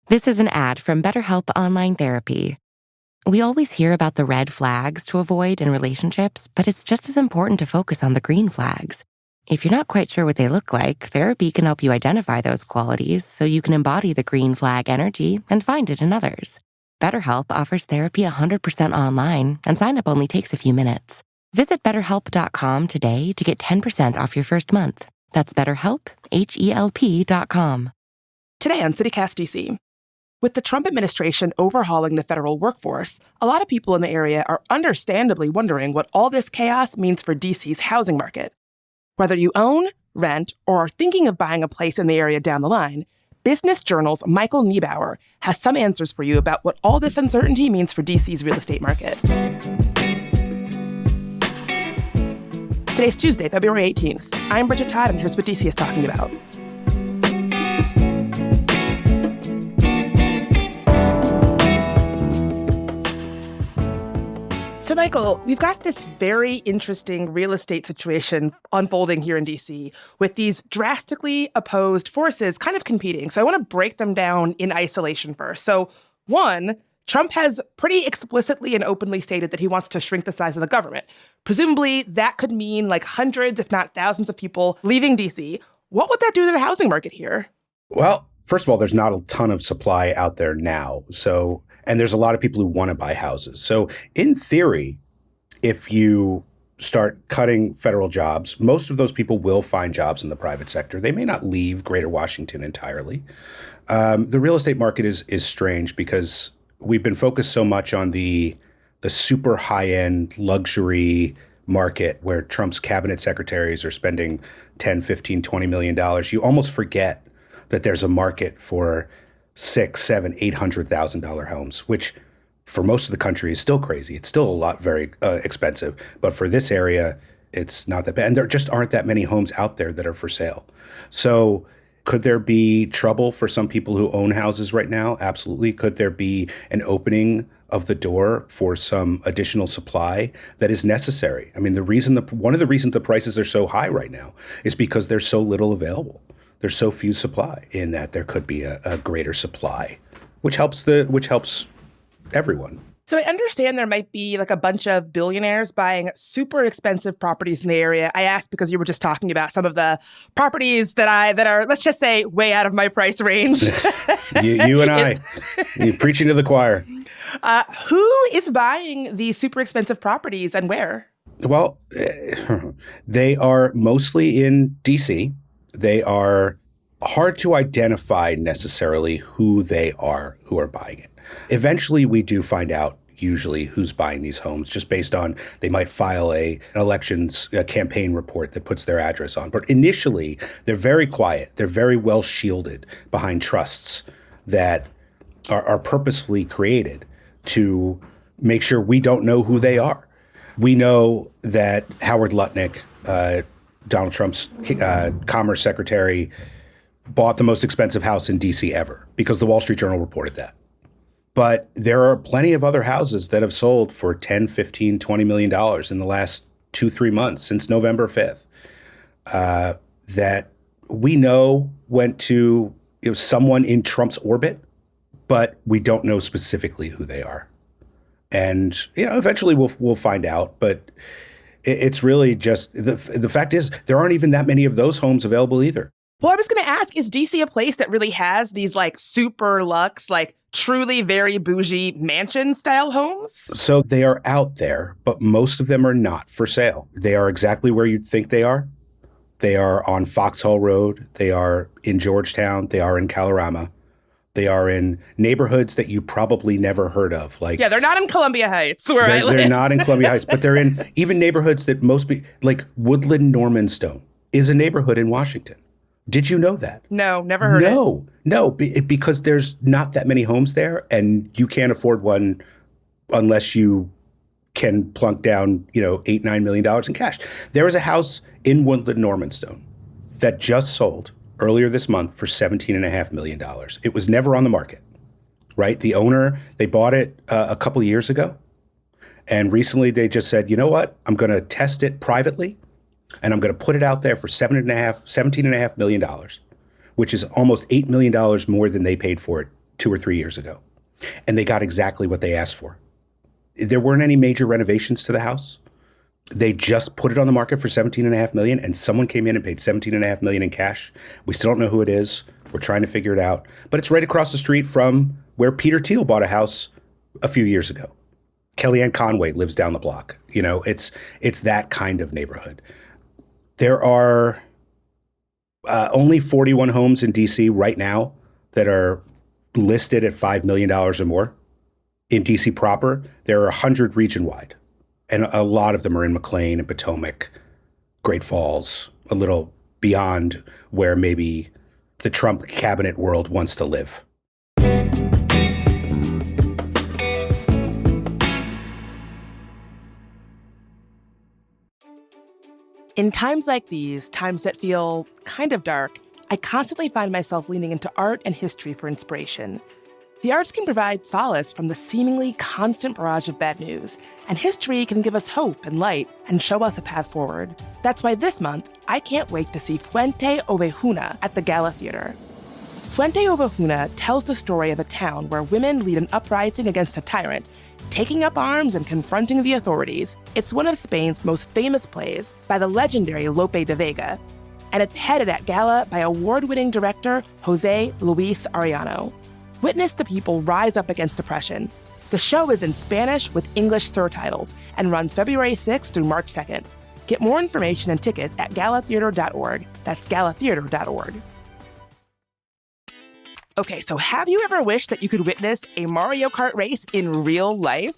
This is an ad from BetterHelp Online Therapy. We always hear about the red flags to avoid in relationships, but it's just as important to focus on the green flags. If you're not quite sure what they look like, therapy can help you identify those qualities so you can embody the green flag energy and find it in others. BetterHelp offers therapy 100% online, and sign-up only takes a few minutes. Visit BetterHelp.com today to get 10% off your first month. That's BetterHelp, HELP.com. Today on CityCast DC. With the Trump administration overhauling the federal workforce, a lot of people in the area are understandably wondering what all this chaos means for DC's housing market. Whether you own, rent, or are thinking of buying a place in the area down the line, Business Journal's Michael Neibauer has some answers for you about what all this uncertainty means for DC's real estate market. Today's Tuesday, February 18th. I'm Bridget Todd, and here's what DC is talking about. So, Michael, we've got this very interesting real estate situation unfolding here in D.C. with these drastically opposed forces kind of competing. So I want to break them down in isolation first. So, one, Trump has pretty explicitly and openly stated that he wants to shrink the size of the government. Presumably, that could mean like hundreds, if not thousands of people leaving D.C. What would that do to the housing market here? Well, first of all, there's not a ton of supply out there now. And there's a lot of people who want to buy houses. So in theory, if you start cutting federal jobs, most of those people will find jobs in the private sector. They may not leave Greater Washington entirely. The real estate market is strange because we've been focused so much on the super high-end luxury market where Trump's cabinet secretaries are spending $10, $15, $20 million. You almost forget that there's a market for $600,000, $700,000, $800,000 homes, which for most of the country is still crazy. It's still a lot very expensive. But for this area, it's not that bad. And there just aren't that many homes out there that are for sale. So could there be trouble for some people who own houses right now? Absolutely. Could there be an opening of the door for some additional supply that is necessary? I mean, one of the reasons the prices are so high right now is because there's so little available. There's so few supply in that there could be a greater supply, which helps everyone. So I understand there might be like a bunch of billionaires buying super expensive properties in the area. I asked because you were just talking about some of the properties that are, let's just say, way out of my price range. you and I, you're preaching to the choir. Who is buying these super expensive properties and where? Well, they are mostly in D.C. They are hard to identify necessarily who they are who are buying it. Eventually, we do find out usually who's buying these homes just based on they might file an elections campaign report that puts their address on. But initially, they're very quiet. They're very well shielded behind trusts that are purposefully created to make sure we don't know who they are. We know that Howard Lutnick, Donald Trump's commerce secretary, bought the most expensive house in D.C. ever because the Wall Street Journal reported that. But there are plenty of other houses that have sold for $10, $15, $20 million in the last 2-3 months since November 5th that we know went to someone in Trump's orbit, but we don't know specifically who they are. And eventually we'll find out, but it's really just the fact is there aren't even that many of those homes available either. Well, I was going to ask, is DC a place that really has these like super luxe, like truly very bougie mansion style homes? So they are out there, but most of them are not for sale. They are exactly where you'd think they are. They are on Foxhall Road. They are in Georgetown. They are in Kalorama. They are in neighborhoods that you probably never heard of. Yeah, they're not in Columbia Heights where I live. They're not in Columbia Heights, but they're in even neighborhoods that most people, like Woodland Normanstone is a neighborhood in Washington. Did you know that? No, never heard it. No, because there's not that many homes there and you can't afford one unless you can plunk down, $8-9 million in cash. There is a house in Woodland Normanstone that just sold earlier this month for $17.5 million. It was never on the market, right? The owner, they bought it a couple of years ago. And recently they just said, you know what? I'm going to test it privately and I'm going to put it out there for $17.5 million, which is almost $8 million more than they paid for it 2 or 3 years ago. And they got exactly what they asked for. There weren't any major renovations to the house. They just put it on the market for $17.5 million, and someone came in and paid $17.5 million in cash. We still don't know who it is. We're trying to figure it out. But it's right across the street from where Peter Thiel bought a house a few years ago. Kellyanne Conway lives down the block. You know, it's that kind of neighborhood. There are only 41 homes in D.C. right now that are listed at $5 million or more. In D.C. proper, there are 100 region-wide. And a lot of them are in McLean and Potomac, Great Falls, a little beyond where maybe the Trump cabinet world wants to live. In times like these, times that feel kind of dark, I constantly find myself leaning into art and history for inspiration. The arts can provide solace from the seemingly constant barrage of bad news, and history can give us hope and light and show us a path forward. That's why this month, I can't wait to see Fuente Ovejuna at the Gala Theater. Fuente Ovejuna tells the story of a town where women lead an uprising against a tyrant, taking up arms and confronting the authorities. It's one of Spain's most famous plays by the legendary Lope de Vega, and it's headed at Gala by award-winning director Jose Luis Arellano. Witness the people rise up against oppression. The show is in Spanish with English surtitles and runs February 6th through March 2nd. Get more information and tickets at galatheater.org. That's galatheater.org. Okay, so have you ever wished that you could witness a Mario Kart race in real life?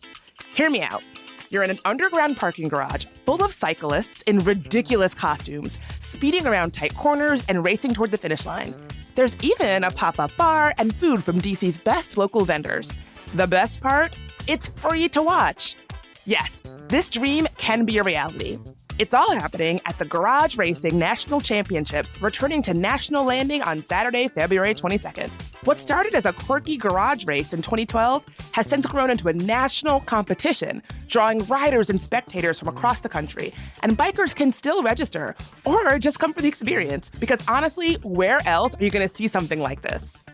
Hear me out. You're in an underground parking garage full of cyclists in ridiculous costumes, speeding around tight corners and racing toward the finish line. There's even a pop-up bar and food from DC's best local vendors. The best part? It's free to watch. Yes, this dream can be a reality. It's all happening at the Garage Racing National Championships, returning to National Landing on Saturday, February 22nd. What started as a quirky garage race in 2012 has since grown into a national competition, drawing riders and spectators from across the country. And bikers can still register, or just come for the experience, because honestly, where else are you going to see something like this?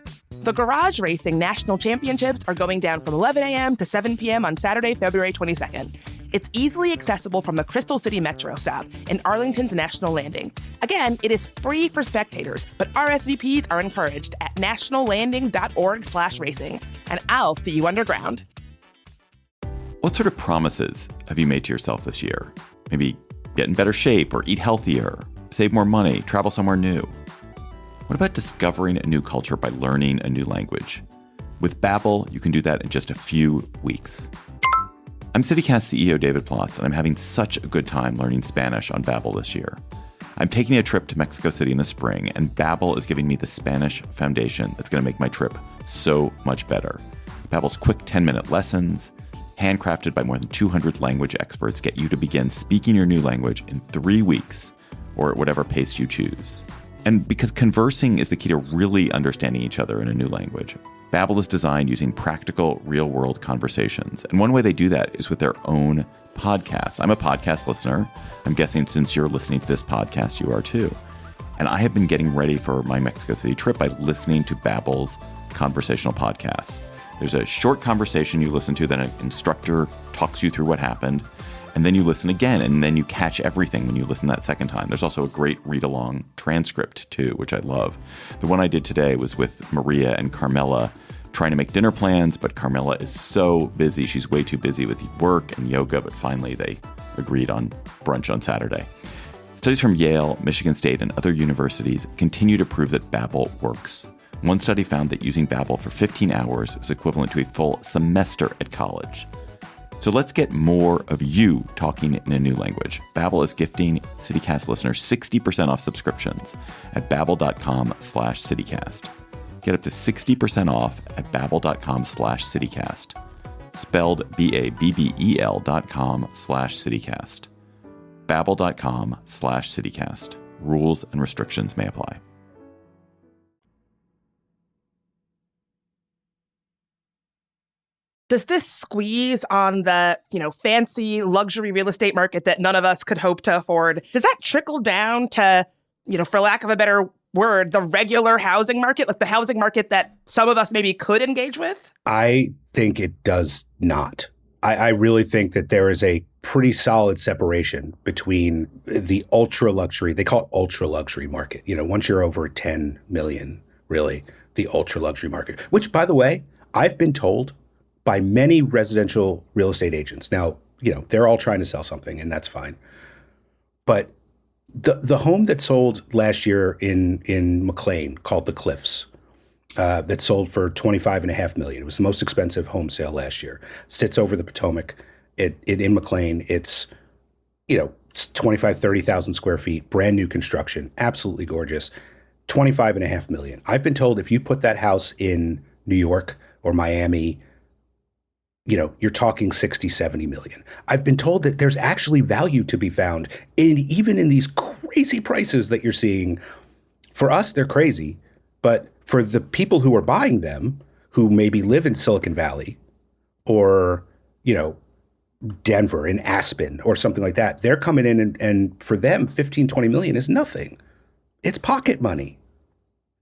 The Garage Racing National Championships are going down from 11 a.m. to 7 p.m. on Saturday, February 22nd. It's easily accessible from the Crystal City Metro stop in Arlington's National Landing. Again, it is free for spectators, but RSVPs are encouraged at nationallanding.org/racing. And I'll see you underground. What sort of promises have you made to yourself this year? Maybe get in better shape or eat healthier, save more money, travel somewhere new. What about discovering a new culture by learning a new language? With Babbel, you can do that in just a few weeks. I'm CityCast CEO David Plotz, and I'm having such a good time learning Spanish on Babbel this year. I'm taking a trip to Mexico City in the spring, and Babbel is giving me the Spanish foundation that's going to make my trip so much better. Babbel's quick 10-minute lessons, handcrafted by more than 200 language experts, get you to begin speaking your new language in 3 weeks, or at whatever pace you choose. And because conversing is the key to really understanding each other in a new language, Babbel is designed using practical, real-world conversations. And one way they do that is with their own podcasts. I'm a podcast listener. I'm guessing since you're listening to this podcast, you are too. And I have been getting ready for my Mexico City trip by listening to Babbel's conversational podcasts. There's a short conversation you listen to, then an instructor talks you through what happened, and then you listen again, and then you catch everything when you listen that second time. There's also a great read-along transcript, too, which I love. The one I did today was with Maria and Carmela, trying to make dinner plans, but Carmela is so busy. She's way too busy with work and yoga, but finally they agreed on brunch on Saturday. Studies from Yale, Michigan State, and other universities continue to prove that Babbel works. One study found that using Babbel for 15 hours is equivalent to a full semester at college. So let's get more of you talking in a new language. Babbel is gifting CityCast listeners 60% off subscriptions at babbel.com/CityCast. Get up to 60% off at babbel.com/CityCast. Spelled BABBEL.com/CityCast. Babbel.com/CityCast. Rules and restrictions may apply. Does this squeeze on the, fancy luxury real estate market that none of us could hope to afford, does that trickle down to, for lack of a better word, the regular housing market, like the housing market that some of us maybe could engage with? I think it does not. I really think that there is a pretty solid separation between the ultra luxury, they call it ultra luxury market. Once you're over 10 million, really, the ultra luxury market, which, by the way, I've been told by many residential real estate agents. Now, they're all trying to sell something, and that's fine. But the home that sold last year in McLean, called the Cliffs, that sold for $25.5 million. It was the most expensive home sale last year. Sits over the Potomac. It in McLean. It's 25, 30,000 square feet, brand new construction, absolutely gorgeous. $25.5 million. I've been told if you put that house in New York or Miami, you're talking 60, 70 million. I've been told that there's actually value to be found even in these crazy prices that you're seeing. For us, they're crazy. But for the people who are buying them, who maybe live in Silicon Valley or, Denver, in Aspen or something like that, they're coming in and for them, 15, 20 million is nothing. It's pocket money.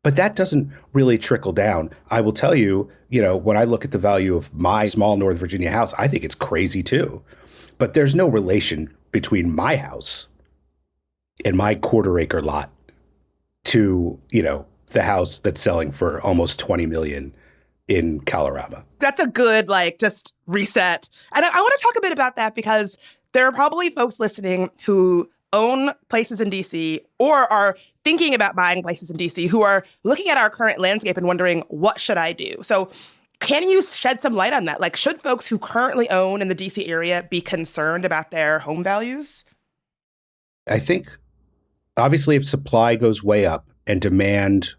But that doesn't really trickle down. I will tell you, when I look at the value of my small Northern Virginia house, I think it's crazy too. But there's no relation between my house and my quarter-acre lot to, the house that's selling for almost 20 million in Colorado. That's a good, just reset. And I want to talk a bit about that because there are probably folks listening who own places in DC or are thinking about buying places in DC who are looking at our current landscape and wondering, what should I do? So can you shed some light on that? Should folks who currently own in the DC area be concerned about their home values? I think, obviously, if supply goes way up and demand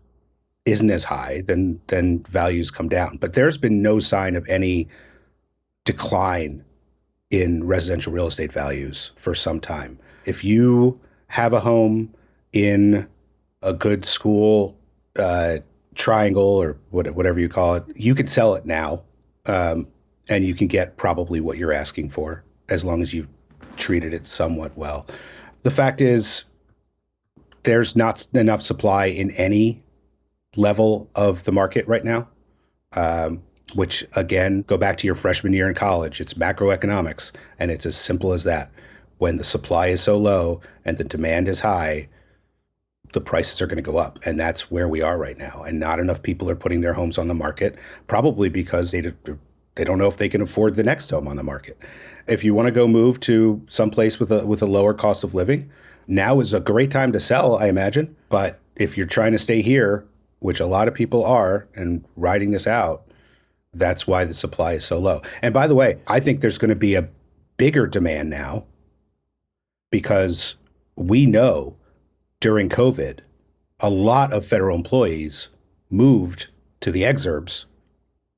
isn't as high, then values come down. But there's been no sign of any decline in residential real estate values for some time. If you have a home in a good school triangle or whatever you call it, you can sell it now, and you can get probably what you're asking for as long as you've treated it somewhat well. The fact is, there's not enough supply in any level of the market right now, which, again, go back to your freshman year in college. It's macroeconomics, and it's as simple as that. When the supply is so low and the demand is high, the prices are going to go up. And that's where we are right now. And not enough people are putting their homes on the market, probably because they don't know if they can afford the next home on the market. If you want to go move to someplace with a lower cost of living, now is a great time to sell, I imagine. But if you're trying to stay here, which a lot of people are, and riding this out, that's why the supply is so low. And by the way, I think there's going to be a bigger demand now because we know during COVID, a lot of federal employees moved to the exurbs,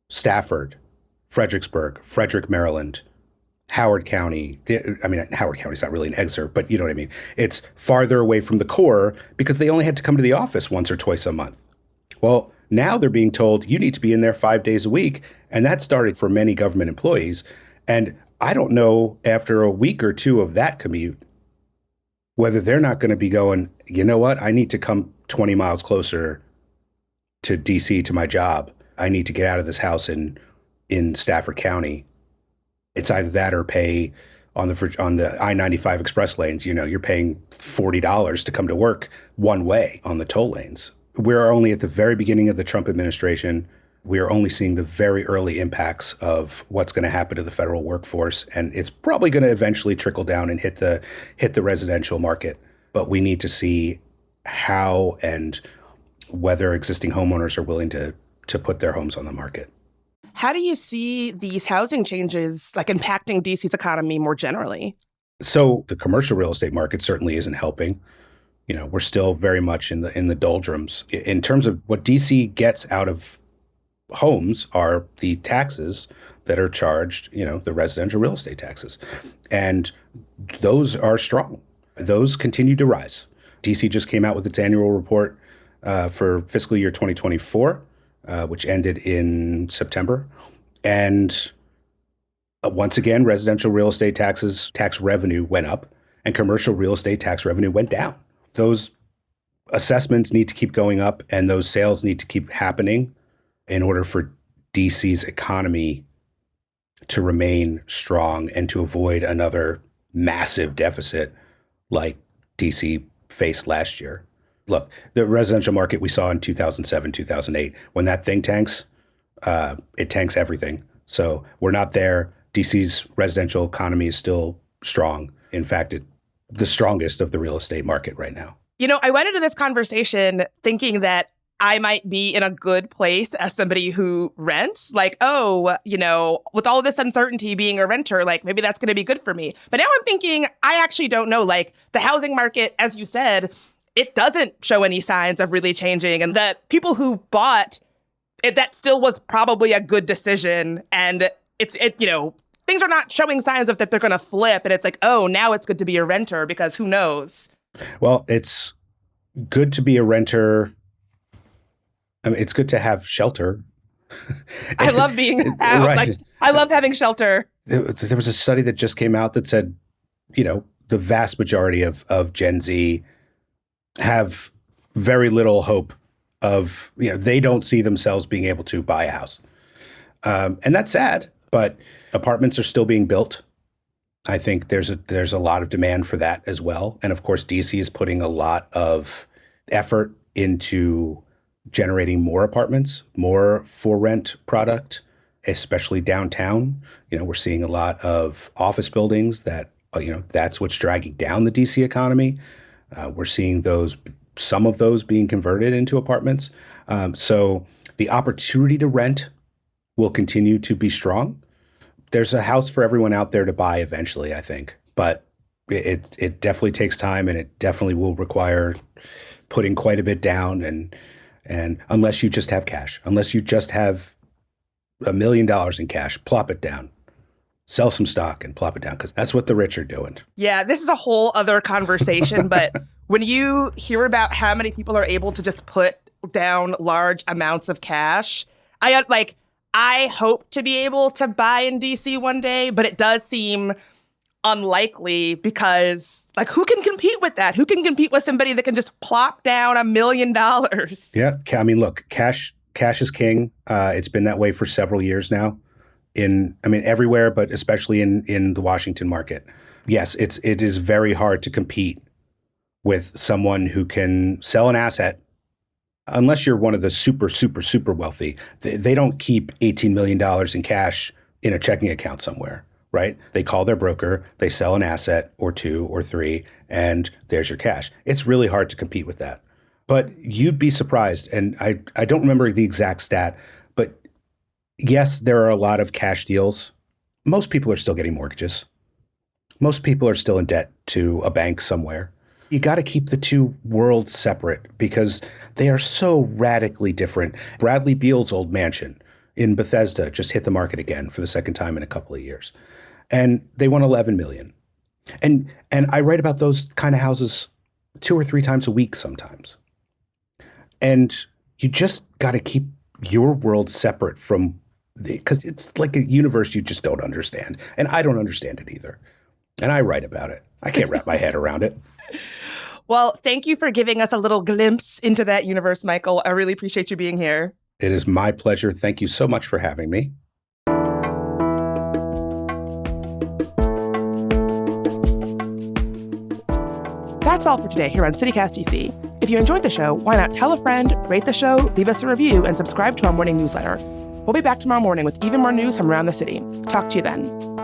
Stafford, Fredericksburg, Frederick, Maryland, Howard County. I mean, Howard County's not really an exurb, but you know what I mean. It's farther away from the core because they only had to come to the office once or twice a month. Well, now they're being told you need to be in there 5 days a week. And that started for many government employees. And I don't know, after a week or two of that commute, whether they're not going to be going, you know what, I need to come 20 miles closer to DC to my job. I need to get out of this house in Stafford County. It's either that or pay on the I-95 express lanes. You're paying $40 to come to work one way on the toll lanes. We're only at the very beginning of the Trump administration. We are only seeing the very early impacts of what's going to happen to the federal workforce, and it's probably going to eventually trickle down and hit the residential market. But we need to see how and whether existing homeowners are willing to put their homes on the market. How do you see these housing changes impacting DC's economy more generally? So the commercial real estate market certainly isn't helping. We're still very much in the doldrums. In terms of what DC gets out of homes are the taxes that are charged, the residential real estate taxes. And those are strong. Those continue to rise. DC just came out with its annual report for fiscal year 2024, which ended in September. And once again, residential real estate tax revenue went up and commercial real estate tax revenue went down. Those assessments need to keep going up and those sales need to keep happening in order for DC's economy to remain strong and to avoid another massive deficit like DC faced last year. Look, the residential market we saw in 2007, 2008, when that thing tanks, it tanks everything. So we're not there. DC's residential economy is still strong. In fact, it's the strongest of the real estate market right now. You know, I went into this conversation thinking that I might be in a good place as somebody who rents. Like, oh, you know, with all this uncertainty being a renter, like maybe that's going to be good for me. But now I'm thinking I actually don't know. Like the housing market, as you said, it doesn't show any signs of really changing. And the people who bought it, that still was probably a good decision. And you know, things are not showing signs of that they're going to flip. And it's like, oh, now it's good to be a renter because who knows? Well, it's good to be a renter. I mean, it's good to have shelter. I love being out. Right. Like, I love having shelter. There was a study that just came out that said, you know, the vast majority of Gen Z have very little hope of, you know, they don't see themselves being able to buy a house. And that's sad, but apartments are still being built. I think there's a lot of demand for that as well. And of course, DC is putting a lot of effort into generating more apartments, more for rent product, especially downtown. You know, we're seeing a lot of office buildings that, you know, that's what's dragging down the DC economy. We're seeing some of those being converted into apartments. So the opportunity to rent will continue to be strong. There's a house for everyone out there to buy eventually, I think, but it definitely takes time and it definitely will require putting quite a bit down. And unless you just have cash, unless you just have $1 million in cash, plop it down. Sell some stock and plop it down because that's what the rich are doing. Yeah, this is a whole other conversation. But when you hear about how many people are able to just put down large amounts of cash, I hope to be able to buy in DC one day, but it does seem unlikely because, like, who can compete with that? Who can compete with somebody that can just plop down $1 million? Yeah, I mean, look, cash is king. It's been that way for several years now. Everywhere, but especially in the Washington market. Yes, it is very hard to compete with someone who can sell an asset. Unless you're one of the super, super, super wealthy, they don't keep $18 million in cash in a checking account somewhere, right? They call their broker, they sell an asset or two or three, and there's your cash. It's really hard to compete with that. But you'd be surprised, and I don't remember the exact stat, but yes, there are a lot of cash deals. Most people are still getting mortgages. Most people are still in debt to a bank somewhere. You got to keep the two worlds separate because they are so radically different. Bradley Beal's old mansion in Bethesda just hit the market again for the second time in a couple of years. And they won $11 million. And I write about those kind of houses 2 or 3 times a week sometimes. And you just got to keep your world separate from because it's like a universe you just don't understand. And I don't understand it either. And I write about it. I can't wrap my head around it. Well, thank you for giving us a little glimpse into that universe, Michael. I really appreciate you being here. It is my pleasure. Thank you so much for having me. That's all for today here on CityCast DC. If you enjoyed the show, why not tell a friend, rate the show, leave us a review, and subscribe to our morning newsletter. We'll be back tomorrow morning with even more news from around the city. Talk to you then.